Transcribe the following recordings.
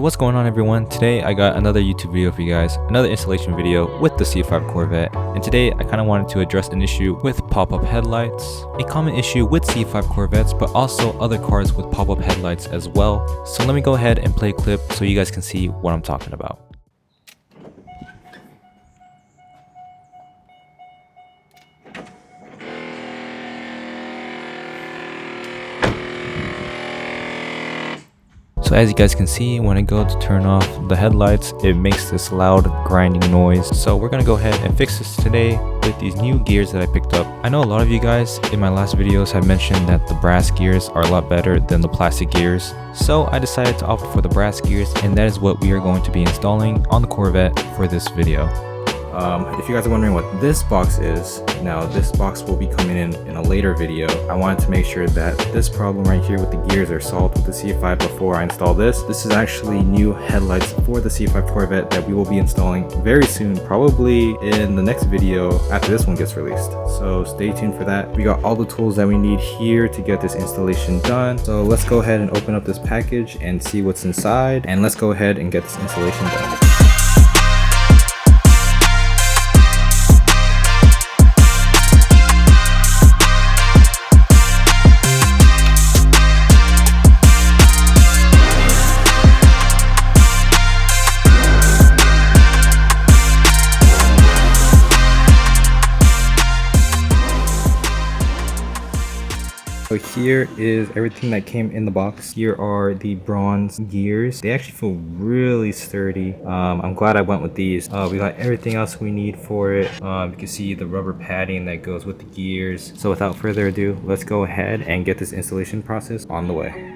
what's going on, everyone? Today I got another YouTube video for you guys, another installation video with the C5 Corvette, and today I kind of wanted to address an issue with pop-up headlights, a common issue with C5 Corvettes but also other cars with pop-up headlights as well. So let me go ahead and play a clip so you guys can see what I'm talking about. So as you guys can see, when I go to turn off the headlights, it makes this loud grinding noise. So we're gonna go ahead and fix this today with these new gears that I picked up. I know a lot of you guys in my last videos have mentioned that the brass gears are a lot better than the plastic gears. So I decided to opt for the brass gears, and that is what we are going to be installing on the Corvette for this video. If you guys are wondering what this box is, now this box will be coming in a later video. I wanted to make sure that this problem right here with the gears are solved with the C5 before I install this. This is actually new headlights for the C5 Corvette that we will be installing very soon, probably in the next video after this one gets released. So stay tuned for that. We got all the tools that we need here to get this installation done. So let's go ahead and open up this package and see what's inside, and let's go ahead and get this installation done. So here is everything that came in the box. Here are the bronze gears. They actually feel really sturdy. I'm glad I went with these. We got everything else we need for it. You can see the rubber padding that goes with the gears. So without further ado, let's go ahead and get this installation process on the way.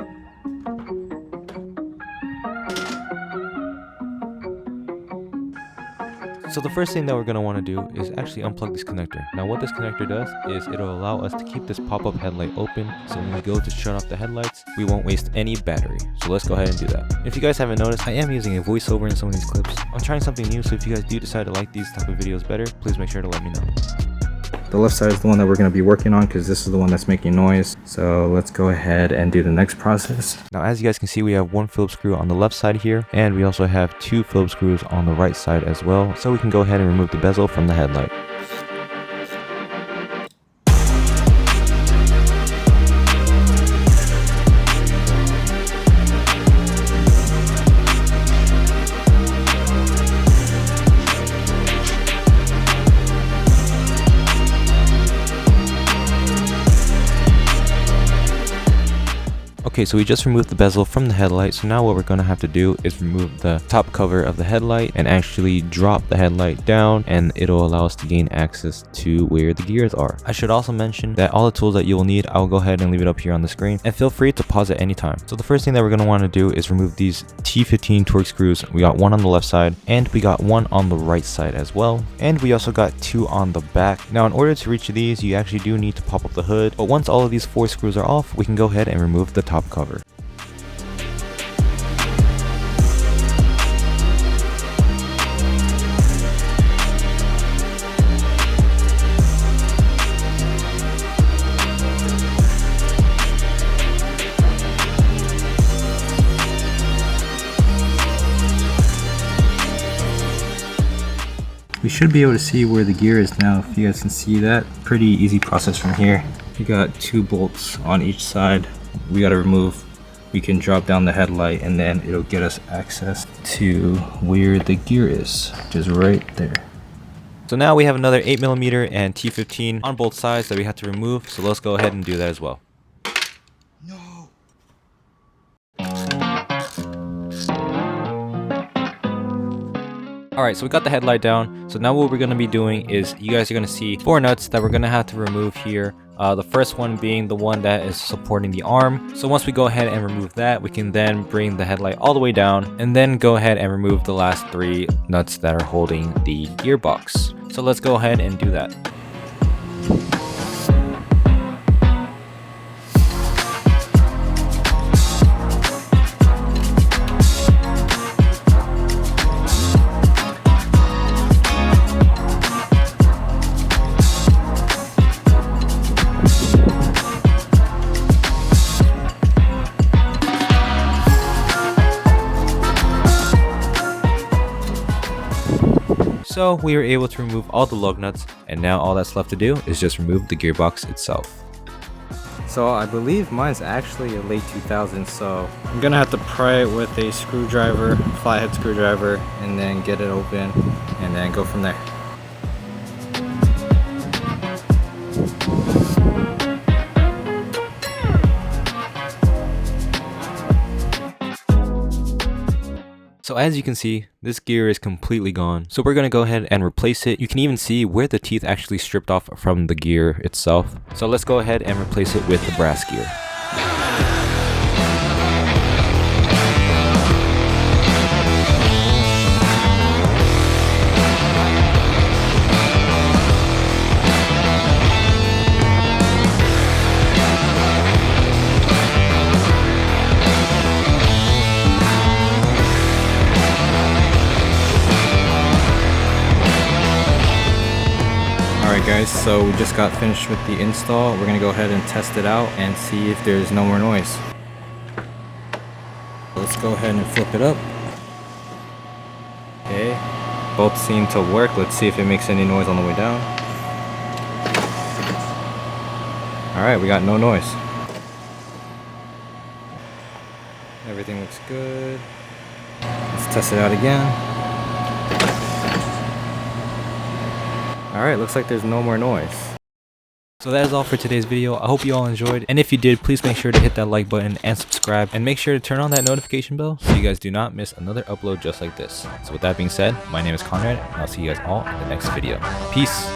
So the first thing that we're going to want to do is actually unplug this connector. Now what this connector does is it'll allow us to keep this pop-up headlight open, so when we go to shut off the headlights, we won't waste any battery. So let's go ahead and do that. If you guys haven't noticed, I am using a voiceover in some of these clips. I'm trying something new, so if you guys do decide to like these type of videos better, please make sure to let me know. The left side is the one that we're going to be working on because this is the one that's making noise. So let's go ahead and do the next process. Now as you guys can see, we have one Phillips screw on the left side here, and we also have two Phillips screws on the right side as well. So we can go ahead and remove the bezel from the headlight. Okay, so we just removed the bezel from the headlight, so now what we're going to have to do is remove the top cover of the headlight and actually drop the headlight down, and it'll allow us to gain access to where the gears are. I should also mention that all the tools that you will need, I'll go ahead and leave it up here on the screen, and feel free to pause at any time. So the first thing that we're going to want to do is remove these T15 Torx screws. We got one on the left side and we got one on the right side as well, and we also got two on the back. Now in order to reach these, you actually do need to pop up the hood, but once all of these four screws are off, we can go ahead and remove the top cover. We should be able to see where the gear is now. If you guys can see that, pretty easy process from here. You got two bolts on each side. We got to remove. We can drop down the headlight and then it'll get us access to where the gear is, which is right there. So now we have another 8mm and T15 on both sides that we have to remove. So let's go ahead and do that as well. Alright, so we got the headlight down. So now what we're going to be doing is you guys are going to see four nuts that we're going to have to remove here. The first one being the one that is supporting the arm. So once we go ahead and remove that, we can then bring the headlight all the way down and then go ahead and remove the last three nuts that are holding the gearbox. So let's go ahead and do that. So we were able to remove all the lug nuts, and now all that's left to do is just remove the gearbox itself. So I believe mine's actually a late 2000s, so I'm gonna have to pry it with a screwdriver, flathead screwdriver, and then get it open and then go from there. So as you can see, this gear is completely gone. So we're gonna go ahead and replace it. You can even see where the teeth actually stripped off from the gear itself. So let's go ahead and replace it with the brass gear. Alright guys, so we just got finished with the install. We're gonna go ahead and test it out and see if there's no more noise. Let's go ahead and flip it up. Okay, both seem to work. Let's see if it makes any noise on the way down. Alright, we got no noise. Everything looks good. Let's test it out again. Alright, looks like there's no more noise. So that is all for today's video. I hope you all enjoyed, and if you did, please make sure to hit that like button and subscribe, and make sure to turn on that notification bell so you guys do not miss another upload just like this. So with that being said, my name is Conrad, and I'll see you guys all in the next video. Peace!